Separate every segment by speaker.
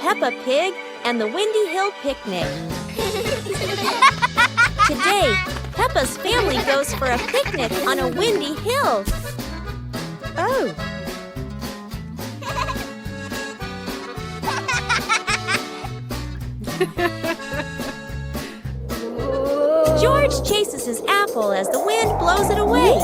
Speaker 1: Peppa Pig and the Windy Hill Picnic. Today, Peppa's family goes for a picnic on a windy hill. Oh! George chases his apple as the wind blows it away.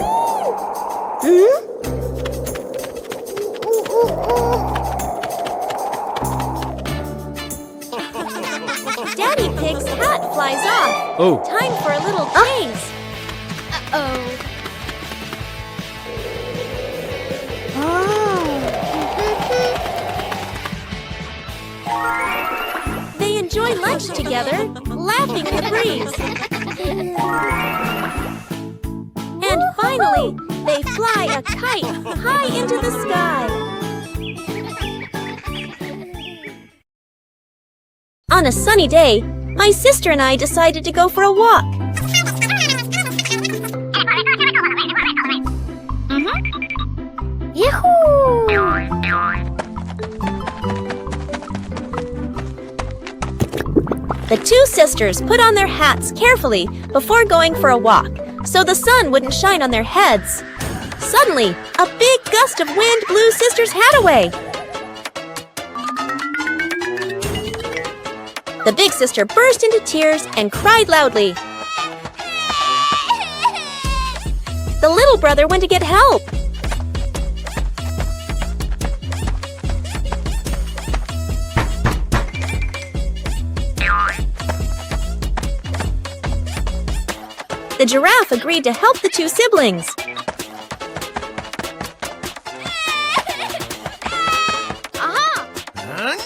Speaker 1: Daddy Pig's hat flies off.
Speaker 2: Oh.
Speaker 1: Time for a little chase. They enjoy lunch together, laughing in the breeze. And finally, they fly a kite high into the sky. On a sunny day, my sister and I decided to go for a walk. Yahoo! The two sisters put on their hats carefully before going for a walk, so the sun wouldn't shine on their heads. Suddenly, a big gust of wind blew Sister's hat away. The big sister burst into tears and cried loudly. The little brother went to get help. The giraffe agreed to help the two siblings.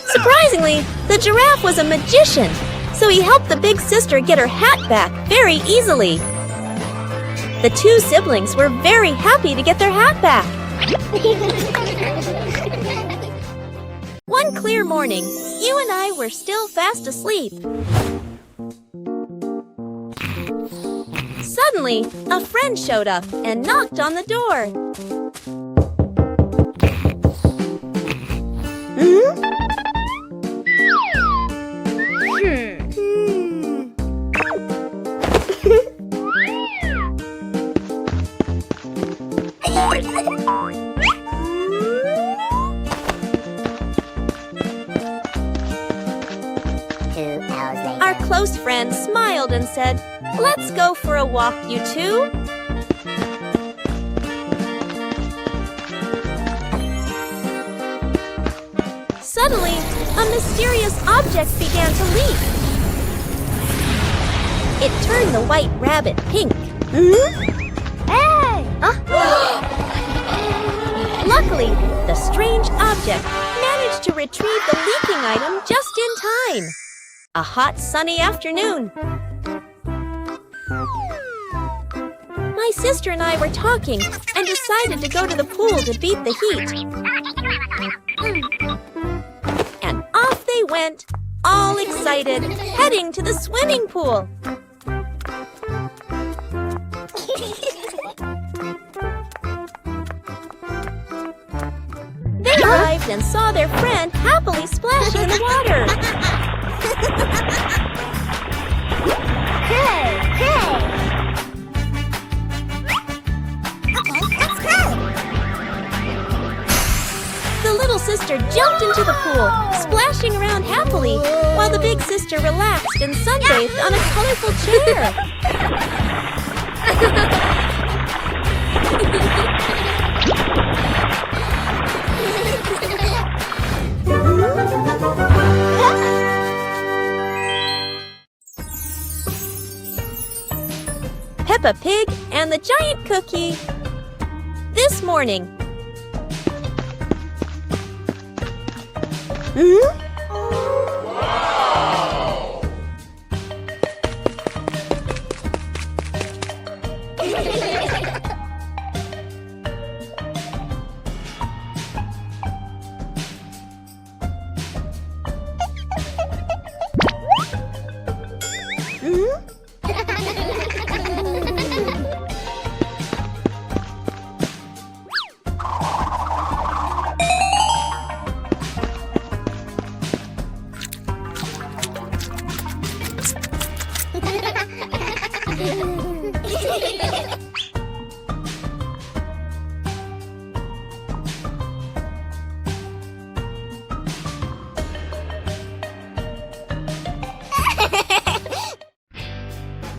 Speaker 1: Surprisingly, the giraffe was a magician, so he helped the big sister get her hat back very easily. The two siblings were very happy to get their hat back. One clear morning, you and I were still fast asleep. Suddenly, a friend showed up and knocked on the door. Our close friend smiled and said, "Let's go for a walk, you two." Suddenly, a mysterious object began to leap. It turned the white rabbit pink. Hey! Luckily, the strange object managed to retrieve the leaking item just in time. A hot, sunny afternoon. My sister and I were talking and decided to go to the pool to beat the heat. And off they went, all excited, heading to the swimming pool. They arrived and saw their friend happily splashing in the water. The little sister jumped into the pool, splashing around happily, while the big sister relaxed and sunbathed on a colorful chair. Peppa Pig and the Giant Cookie. This morning.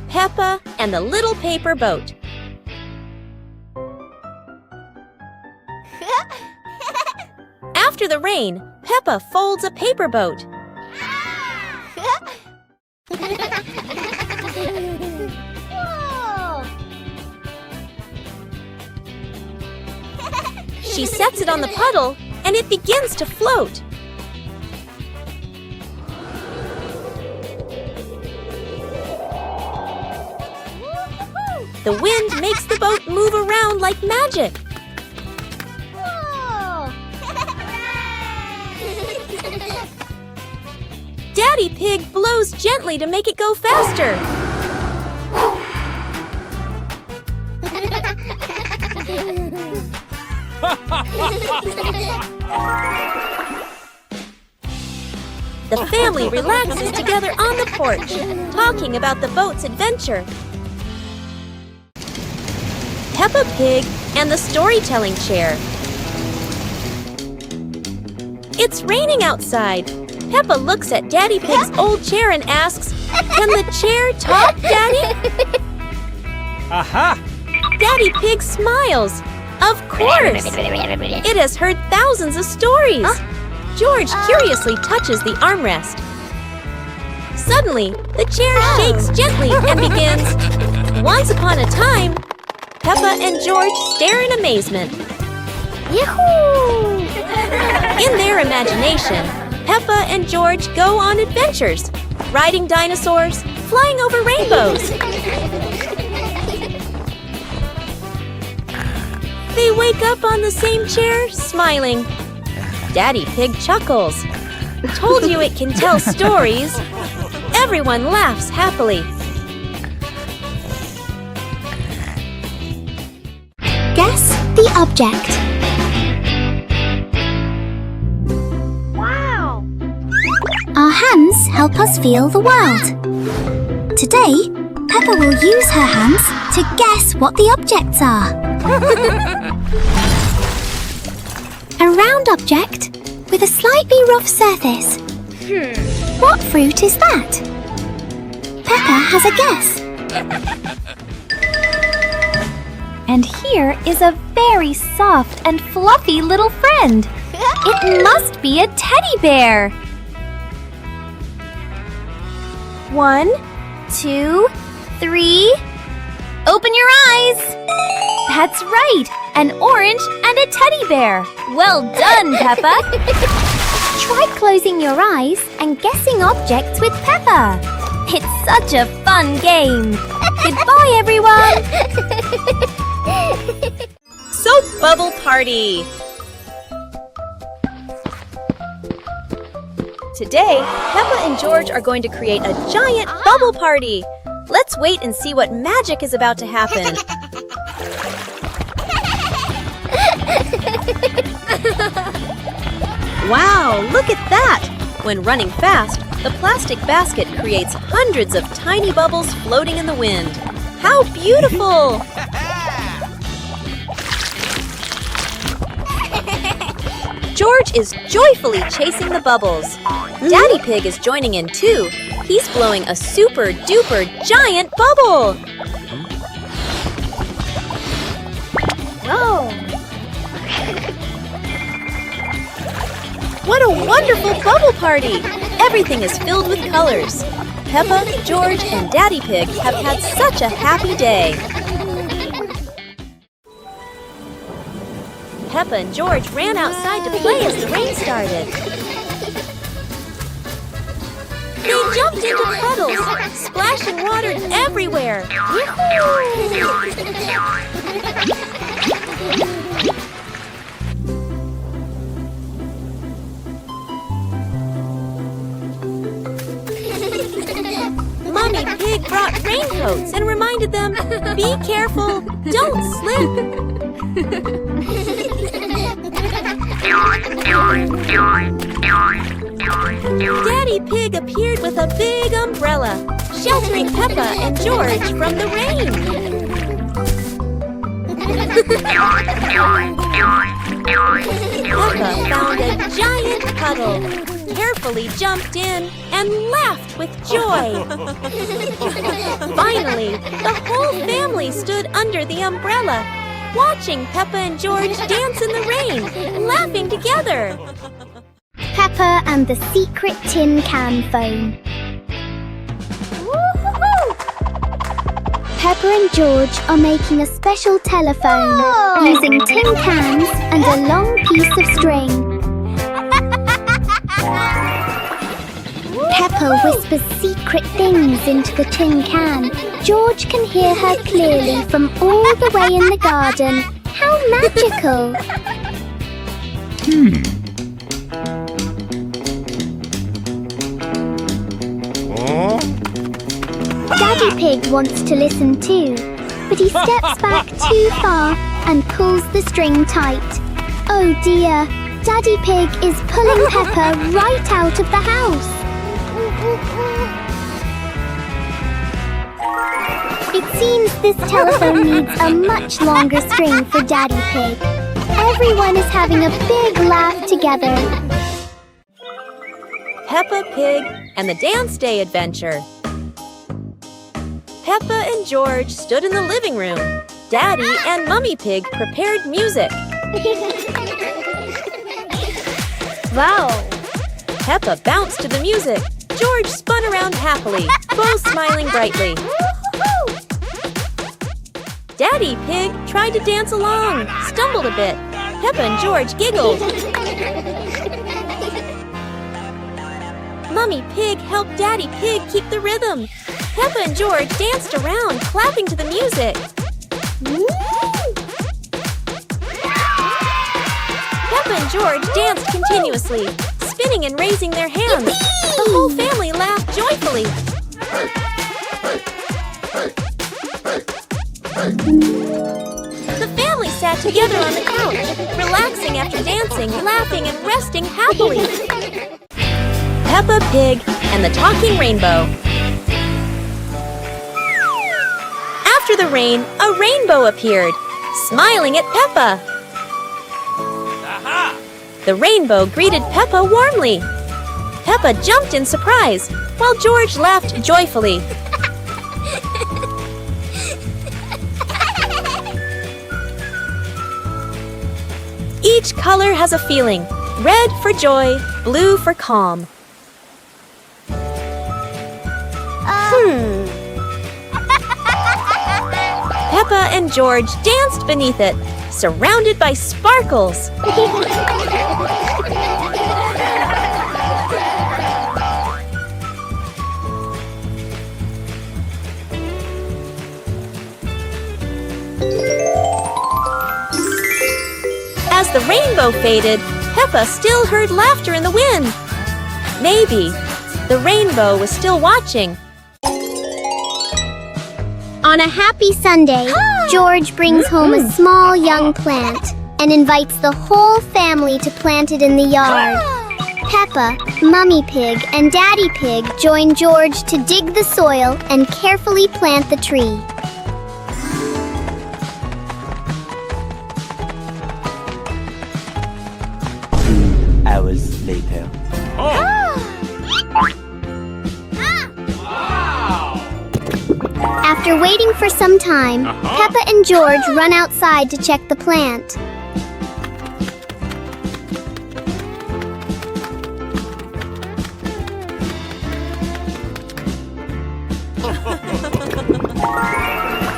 Speaker 1: Peppa and the Little Paper Boat. After the rain, Peppa folds a paper boat. She sets it on the puddle, and it begins to float. The wind makes the boat move around like magic. Daddy Pig blows gently to make it go faster. The family relaxes together on the porch, talking about the boat's adventure. Peppa Pig and the storytelling chair. It's raining outside. Peppa looks at Daddy Pig's old chair and asks, "Can the chair talk, Daddy?"
Speaker 2: Aha!
Speaker 1: Daddy Pig smiles. Of course! It has heard thousands of stories. George curiously touches the armrest. Suddenly, the chair shakes gently and begins, "Once upon a time." Peppa and George stare in amazement. Yahoo! In their imagination, Peppa and George go on adventures, riding dinosaurs, flying over rainbows. They wake up on the same chair, smiling. Daddy Pig chuckles. Told you it can tell stories. Everyone laughs happily.
Speaker 3: Guess the object.
Speaker 1: Wow!
Speaker 3: Our hands help us feel the world. Today, Peppa will use her hands to guess what the objects are. A round object with a slightly rough surface. What fruit is that? Peppa has a guess.
Speaker 4: And here is a very soft and fluffy little friend. It must be a teddy bear. 1, 2, 3. Open your eyes. That's right, an orange and a teddy bear. Well done, Peppa.
Speaker 3: Try closing your eyes and guessing objects with Peppa.
Speaker 4: It's such a fun game. Goodbye, everyone.
Speaker 1: Soap Bubble Party! Today, Peppa and George are going to create a giant bubble party. Let's wait and see what magic is about to happen. Wow, look at that! When running fast, the plastic basket creates hundreds of tiny bubbles floating in the wind. How beautiful! George is joyfully chasing the bubbles. Daddy Pig is joining in too. He's blowing a super duper giant bubble.
Speaker 3: Whoa!
Speaker 1: What a wonderful bubble party! Everything is filled with colors. Peppa, George, and Daddy Pig have had such a happy day. Peppa and George ran outside to play as the rain started. They jumped into puddles, splashing water everywhere. Mommy Pig brought raincoats and reminded them, "Be careful, don't slip." Daddy Pig appeared with a big umbrella. sheltering Peppa and George from the rain. Peppa found a giant puddle, carefully jumped in, and laughed with joy. Finally, the whole family stood under the umbrella, watching Peppa and George dance in the rain, laughing together.
Speaker 3: Peppa and the secret tin can phone. Peppa and George are making a special telephone using tin cans and a long piece of string. Peppa whispers secret things into the tin can. George can hear her clearly from all the way in the garden. How magical! Daddy Pig wants to listen too, but he steps back too far and pulls the string tight. Oh dear, Daddy Pig is pulling Peppa right out of the house. It seems this telephone needs a much longer string for Daddy Pig. Everyone is having a big laugh together.
Speaker 1: Peppa Pig and the Dance Day Adventure. Peppa and George stood in the living room. Daddy and Mummy Pig prepared music.
Speaker 3: Wow!
Speaker 1: Peppa bounced to the music. George spun around happily, both smiling brightly. Daddy Pig tried to dance along, stumbled a bit. Peppa and George giggled. Mummy Pig helped Daddy Pig keep the rhythm. Peppa and George danced around, clapping to the music. Peppa and George danced continuously, spinning and raising their hands. The whole family laughed joyfully. The family sat together on the couch, relaxing after dancing, laughing, and resting happily. Peppa Pig and the Talking Rainbow. After the rain, a rainbow appeared, smiling at Peppa. Aha! The rainbow greeted Peppa warmly. Peppa jumped in surprise, while George laughed joyfully. Each color has a feeling. Red for joy, blue for calm. Peppa and George danced beneath it, surrounded by sparkles. As the rainbow faded, Peppa still heard laughter in the wind. Maybe the rainbow was still watching.
Speaker 3: On a happy Sunday, George brings home a small young plant and invites the whole family to plant it in the yard. Peppa, Mummy Pig, and Daddy Pig join George to dig the soil and carefully plant the tree.
Speaker 2: Hours later.
Speaker 3: After waiting for some time, Peppa and George run outside to check the plant.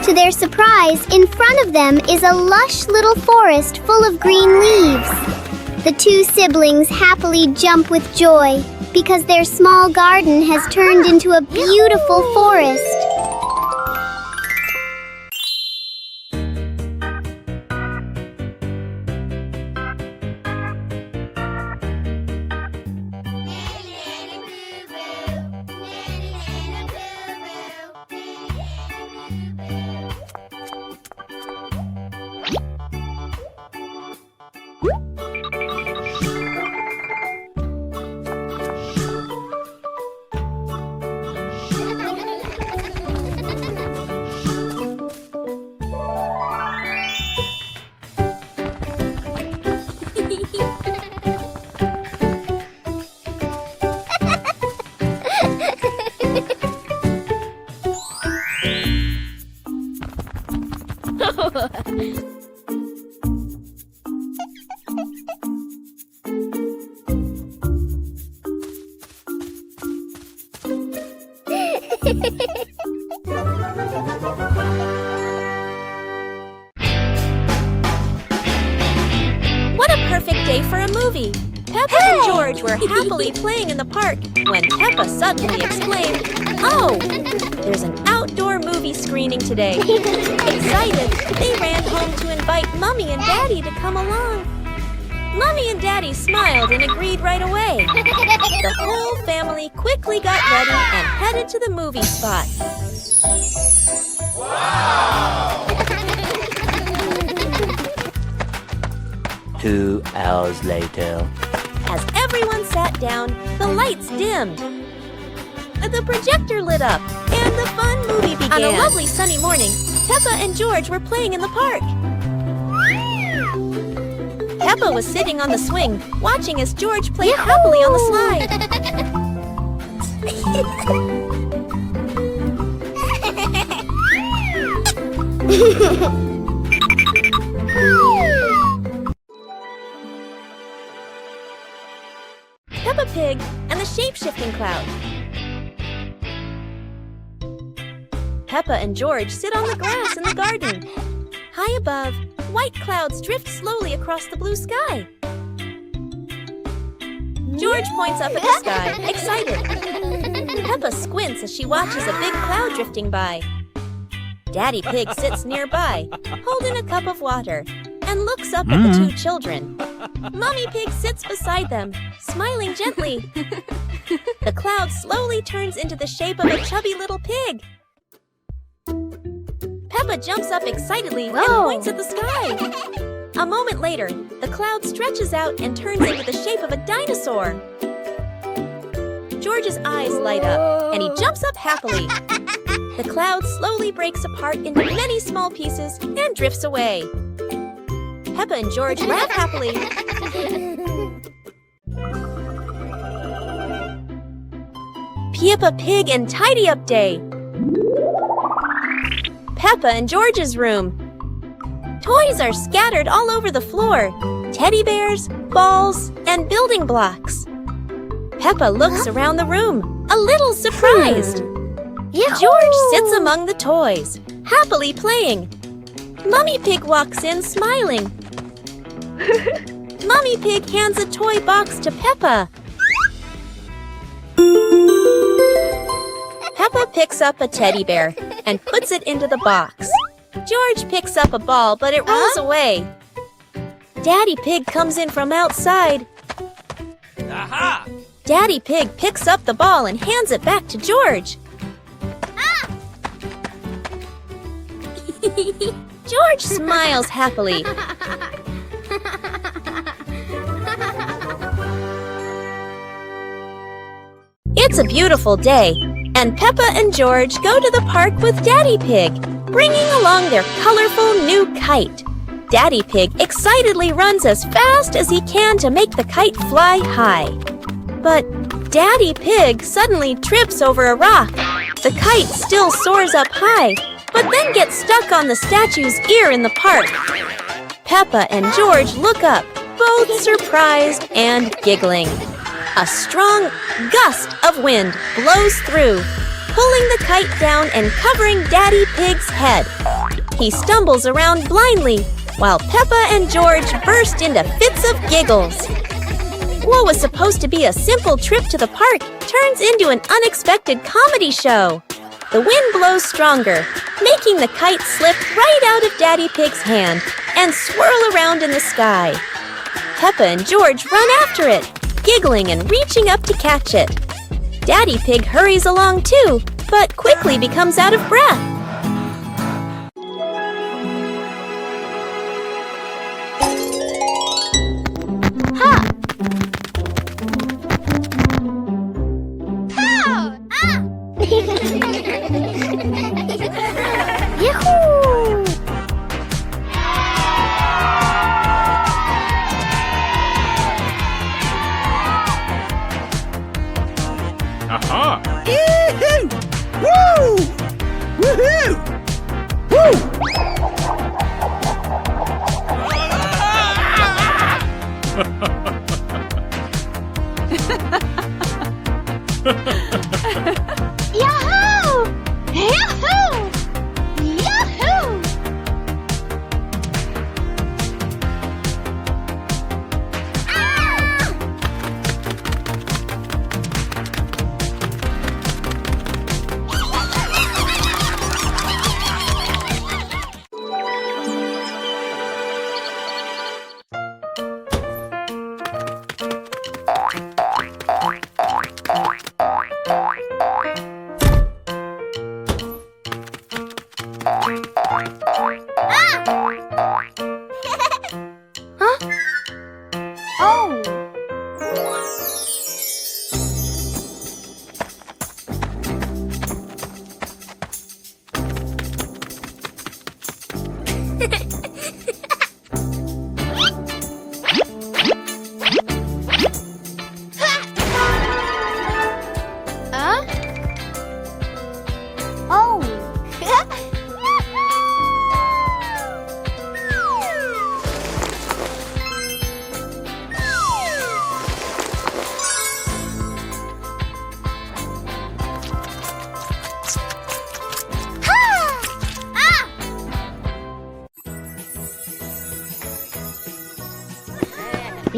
Speaker 3: To their surprise, in front of them is a lush little forest full of green leaves. The two siblings happily jump with joy because their small garden has turned into a beautiful forest.
Speaker 1: What a perfect day for a movie! Peppa and George were happily playing in the park when Peppa suddenly exclaimed, "Oh! There's an outdoor movie screening today." Excited, they ran home to invite Mummy and Daddy to come along. Mummy and Daddy smiled and agreed right away. The whole family quickly got ready and headed to the movie spot.
Speaker 2: 2 hours later.
Speaker 1: As everyone sat down, the lights dimmed. The projector lit up, and the fun movie began. On a lovely sunny morning, Peppa and George were playing in the park. Peppa was sitting on the swing, watching as George played happily on the slide. Peppa Pig and the shape-shifting cloud. Peppa and George sit on the grass in the garden. High above, white clouds drift slowly across the blue sky. George points up at the sky, excited. Peppa squints as she watches a big cloud drifting by. Daddy Pig sits nearby, holding a cup of water, and looks up at the two children. Mummy Pig sits beside them, smiling gently. The cloud slowly turns into the shape of a chubby little pig. Peppa jumps up excitedly and points at the sky. A moment later, the cloud stretches out and turns into the shape of a dinosaur. George's eyes light up, and he jumps up happily. The cloud slowly breaks apart into many small pieces and drifts away. Peppa and George laugh happily. Peppa Pig and Tidy Up Day. Peppa and George's room. Toys are scattered all over the floor. Teddy bears, balls, and building blocks. Peppa looks around the room, a little surprised. George sits among the toys, happily playing. Mummy Pig walks in, smiling. Mummy Pig hands a toy box to Peppa. Peppa picks up a teddy bear and puts it into the box. George picks up a ball, but it rolls away. Daddy Pig comes in from outside.
Speaker 5: Aha!
Speaker 1: Daddy Pig picks up the ball and hands it back to George. George smiles happily. It's a beautiful day, and Peppa and George go to the park with Daddy Pig, bringing along their colorful new kite. Daddy Pig excitedly runs as fast as he can to make the kite fly high. But Daddy Pig suddenly trips over a rock. The kite still soars up high, but then gets stuck on the statue's ear in the park. Peppa and George look up, both surprised and giggling. A strong gust of wind blows through, pulling the kite down and covering Daddy Pig's head. He stumbles around blindly, while Peppa and George burst into fits of giggles. What was supposed to be a simple trip to the park turns into an unexpected comedy show. The wind blows stronger, making the kite slip right out of Daddy Pig's hand and swirl around in the sky. Peppa and George run after it, giggling and reaching up to catch it. Daddy Pig hurries along too, but quickly becomes out of breath.
Speaker 3: Yahoo!
Speaker 5: Aha!
Speaker 6: Yee-hoo! Woo! Woohoo! Woo!
Speaker 3: Yahoo!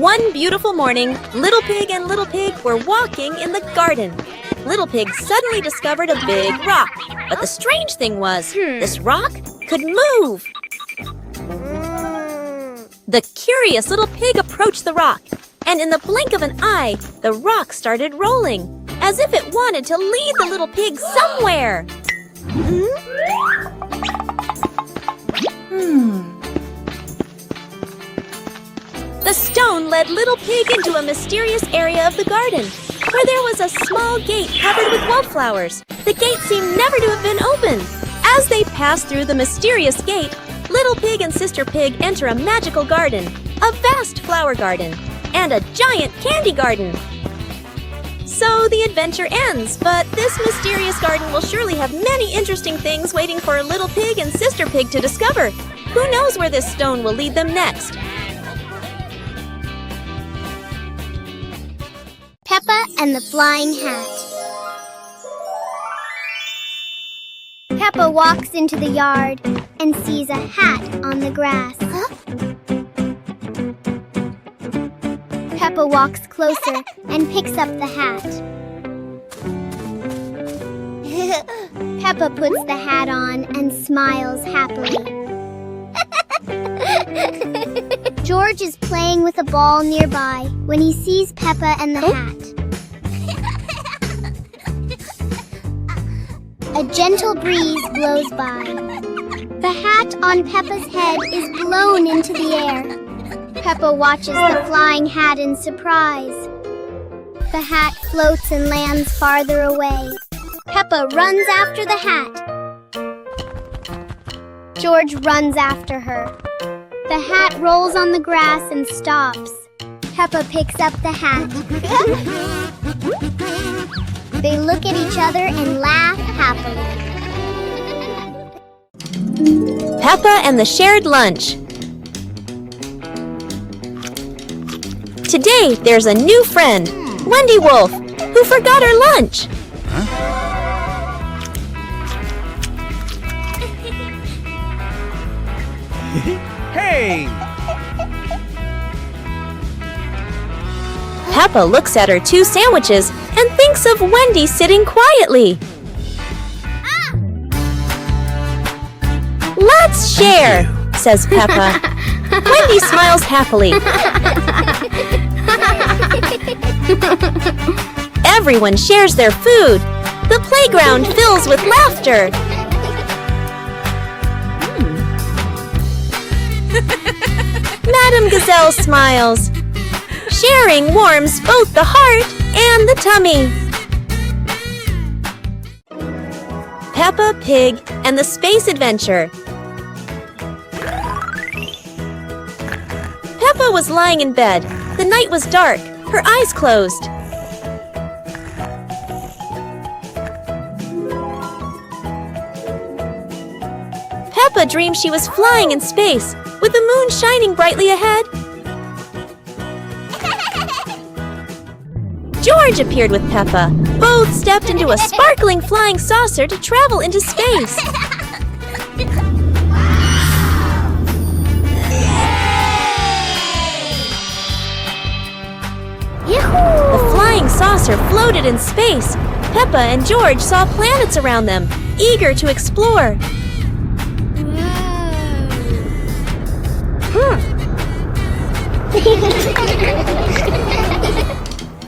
Speaker 1: One beautiful morning, Little Pig and Little Pig were walking in the garden. Little Pig suddenly discovered a big rock. But the strange thing was, this rock could move. The curious Little Pig approached the rock, and in the blink of an eye, the rock started rolling, as if it wanted to lead the Little Pig somewhere. The stone led Little Pig into a mysterious area of the garden, where there was a small gate covered with wildflowers. The gate seemed never to have been opened. As they passed through the mysterious gate, Little Pig and Sister Pig enter a magical garden, a vast flower garden, and a giant candy garden. So the adventure ends, but this mysterious garden will surely have many interesting things waiting for Little Pig and Sister Pig to discover. Who knows where this stone will lead them next?
Speaker 3: Peppa and the Flying Hat. Peppa walks into the yard and sees a hat on the grass. Peppa walks closer and picks up the hat. Peppa puts the hat on and smiles happily. George is playing with a ball nearby when he sees Peppa and the hat. A gentle breeze blows by. The hat on Peppa's head is blown into the air. Peppa watches the flying hat in surprise. The hat floats and lands farther away. Peppa runs after the hat. George runs after her. The hat rolls on the grass and stops. Peppa picks up the hat. They look at each other and laugh happily.
Speaker 1: Peppa and the shared lunch. Today, there's a new friend, Wendy Wolf, who forgot her lunch.
Speaker 6: Hey!
Speaker 1: Peppa looks at her 2 sandwiches and thinks of Wendy sitting quietly. Let's share, says Peppa. Wendy smiles happily. Everyone shares their food. The playground fills with laughter. Madame Gazelle smiles. Sharing warms both the heart and the tummy. Peppa Pig and the Space Adventure. Peppa was lying in bed. The night was dark. Her eyes closed. Peppa dreamed she was flying in space, with the moon shining brightly ahead. George appeared with Peppa. Both stepped into a sparkling flying saucer to travel into space. The flying saucer floated in space. Peppa and George saw planets around them, eager to explore.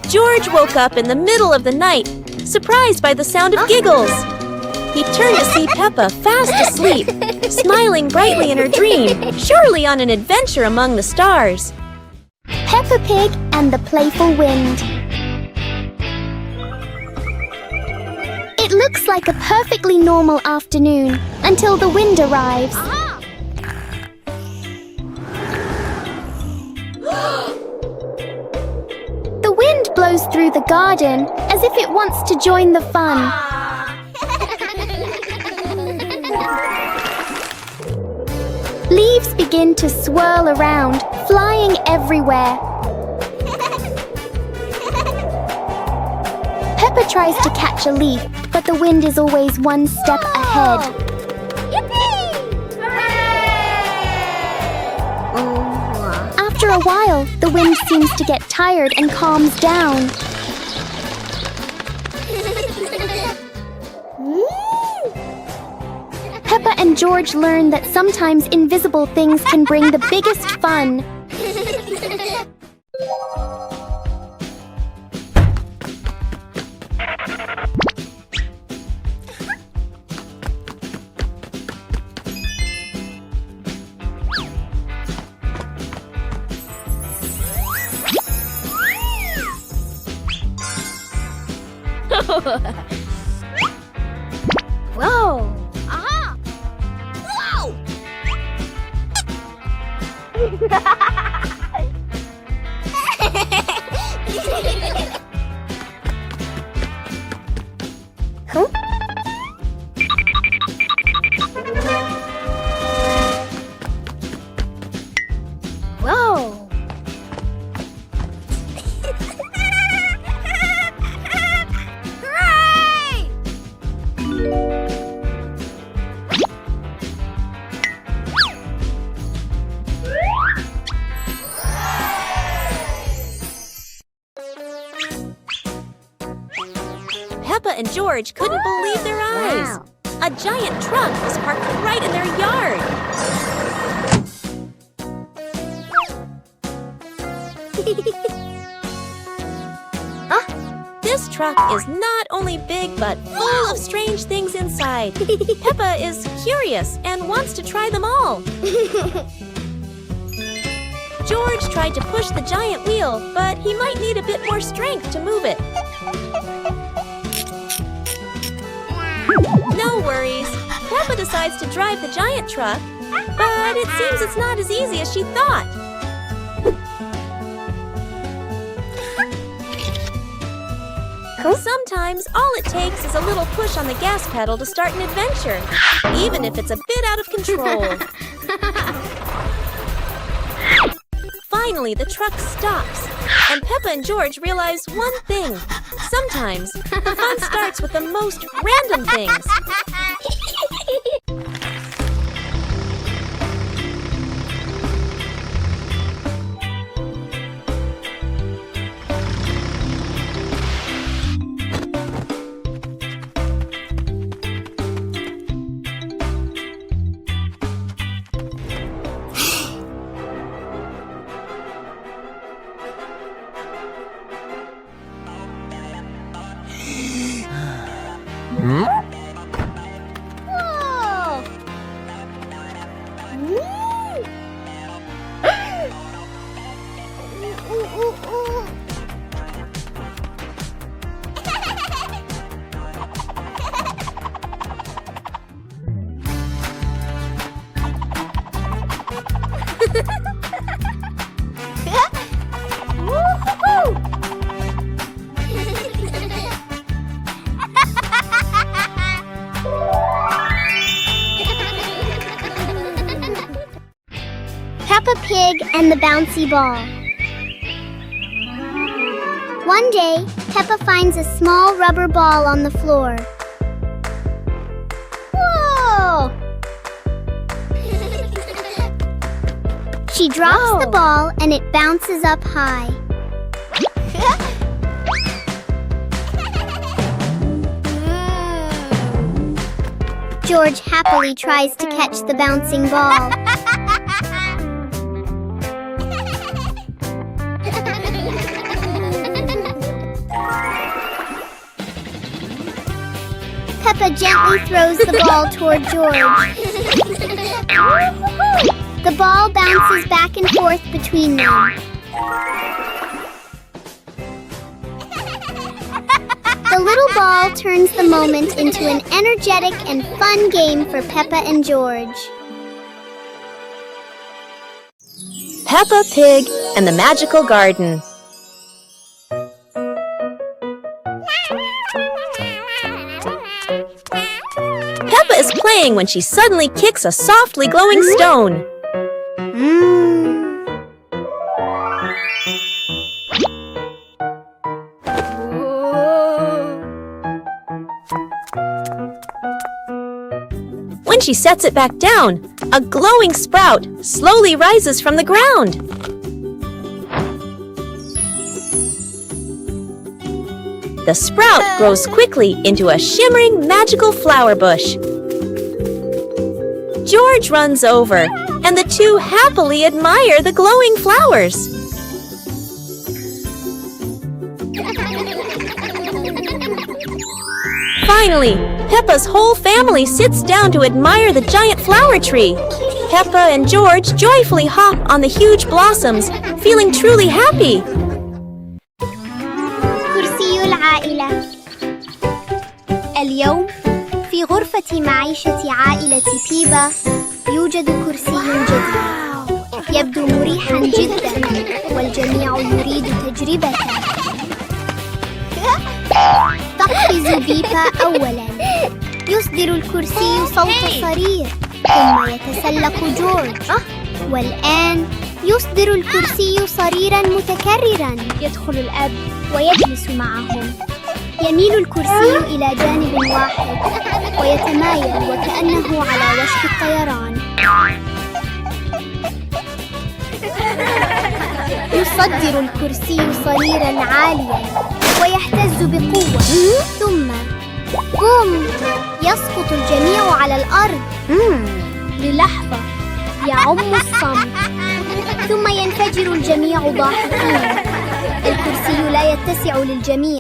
Speaker 1: George woke up in the middle of the night. surprised by the sound of giggles. He turned to see Peppa fast asleep, smiling brightly in her dream, surely on an adventure among the stars.
Speaker 3: Peppa Pig and the Playful Wind. It looks like a perfectly normal afternoon until the wind arrives. The wind blows through the garden as if it wants to join the fun. Leaves begin to swirl around, flying everywhere. Peppa tries to catch a leaf, but the wind is always one step ahead. After a while, the wind seems to get tired and calms down. Peppa and George learn that sometimes invisible things can bring the biggest fun.
Speaker 1: Whoa!
Speaker 3: Whoa!
Speaker 1: Peppa and George couldn't believe their eyes.
Speaker 3: Wow.
Speaker 1: A giant truck was parked right in their yard. This truck is not only big but full of strange things inside. Peppa is curious and wants to try them all. George tried to push the giant wheel, but he might need a bit more strength to move it. No worries. Peppa decides to drive the giant truck, but it seems it's not as easy as she thought. Sometimes all it takes is a little push on the gas pedal to start an adventure, even if it's a bit out of control. Finally, the truck stops, and Peppa and George realize one thing. Sometimes the fun starts with the most random things.
Speaker 3: Peppa Pig and the Bouncy Ball. One day, Peppa finds a small rubber ball on the floor. Whoa! She drops the ball and it bounces up high. George happily tries to catch the bouncing ball. Peppa gently throws the ball toward George. The ball bounces back and forth between them. The little ball turns the moment into an energetic and fun game for Peppa and George.
Speaker 1: Peppa Pig and the Magical Garden. Peppa is playing when she suddenly kicks a softly glowing stone. When she sets it back down, a glowing sprout slowly rises from the ground. The sprout grows quickly into a shimmering magical flower bush. George runs over, and the two happily admire the glowing flowers. Finally, Peppa's whole family sits down to admire the giant flower tree. Peppa and George joyfully hop on the huge blossoms, feeling truly happy.
Speaker 3: كرسي العائلة. اليوم في غرفة معيشة عائلة بيبا يوجد كرسي جديد. يبدو مريحا جدا والجميع يريد تجربته. تقفز بيبا أولا. يصدر الكرسي صوت صرير ثم يتسلق جورج. والآن يصدر الكرسي صريرا متكررا. يدخل الأب ويجلس معهم. يميل الكرسي إلى جانب واحد ويتمايل وكأنه على وشك الطيران. يصدر الكرسي صريرا عاليا ويهتز بقوة. ثم بوم! يسقط الجميع على الأرض. للحظة يعم الصمت ثم ينفجر الجميع ضاحكين. الكرسي لا يتسع للجميع.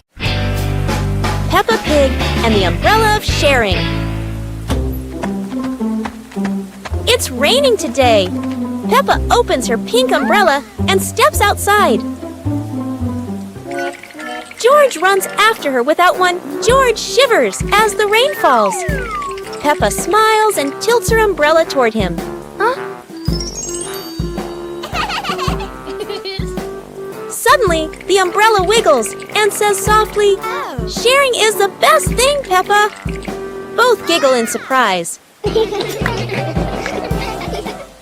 Speaker 1: Peppa Pig and the Umbrella of Sharing. It's raining today. Peppa opens her pink umbrella and steps outside. George runs after her without one. George shivers as the rain falls. Peppa smiles and tilts her umbrella toward him. Suddenly, the umbrella wiggles and says softly, "Sharing is the best thing, Peppa." Both giggle in surprise.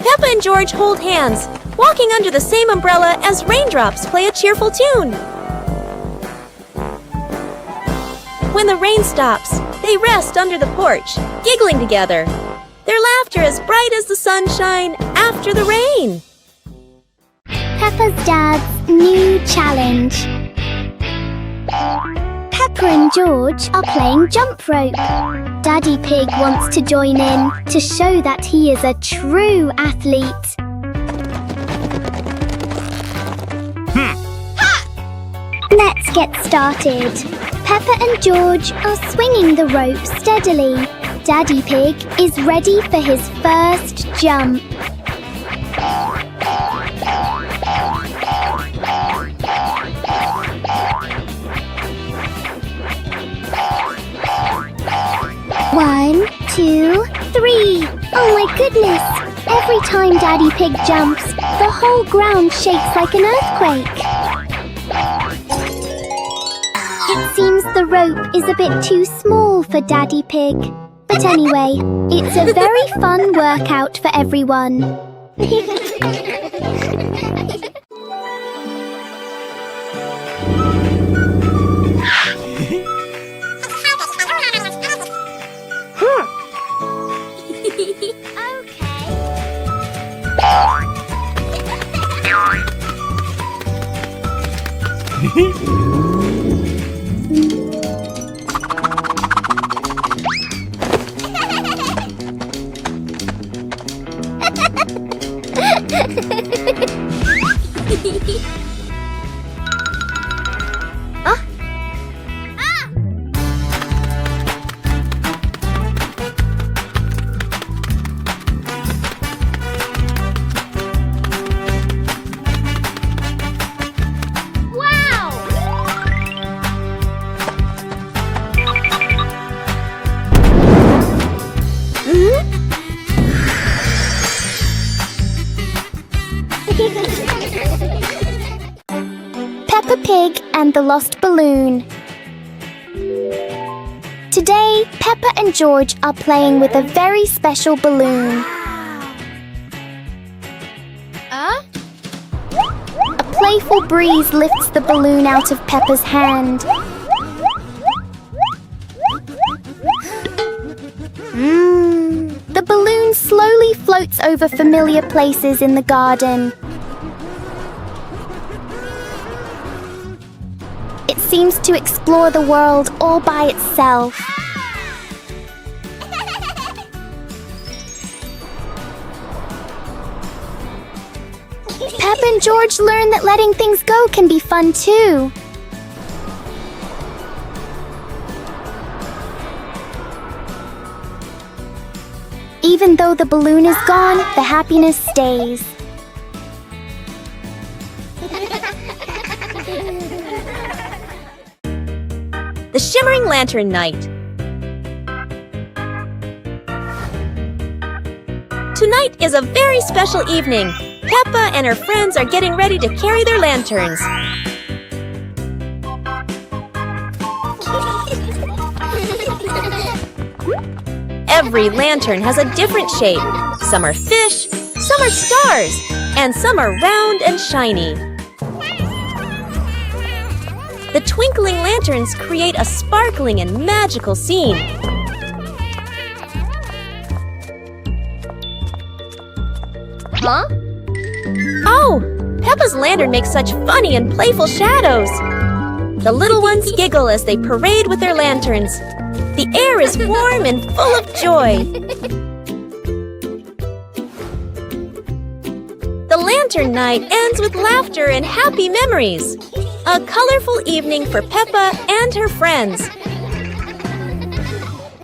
Speaker 1: Peppa and George hold hands, walking under the same umbrella as raindrops play a cheerful tune. When the rain stops, they rest under the porch, giggling together. Their laughter as bright as the sunshine after the rain.
Speaker 3: Peppa's dad's new challenge. Peppa and George are playing jump rope. Daddy Pig wants to join in to show that he is a true athlete. Let's get started. Peppa and George are swinging the rope steadily. Daddy Pig is ready for his first jump. One, two, three. Oh my goodness! Every time Daddy Pig jumps, the whole ground shakes like an earthquake. It seems the rope is a bit too small for Daddy Pig. But anyway, it's a very fun workout for everyone. and the Lost Balloon. Today, Peppa and George are playing with a very special balloon. A playful breeze lifts the balloon out of Peppa's hand. The balloon slowly floats over familiar places in the garden. It seems to explore the world all by itself. Peppa and George learn that letting things go can be fun too. Even though the balloon is gone, the happiness stays.
Speaker 1: The Shimmering Lantern Night. Tonight is a very special evening. Peppa and her friends are getting ready to carry their lanterns. Every lantern has a different shape. Some are fish, some are stars, and some are round and shiny. The twinkling lanterns create a sparkling and magical scene.
Speaker 4: Huh?
Speaker 1: Oh! Peppa's lantern makes such funny and playful shadows. The little ones giggle as they parade with their lanterns. The air is warm and full of joy. The lantern night ends with laughter and happy memories. A colorful evening for Peppa and her friends.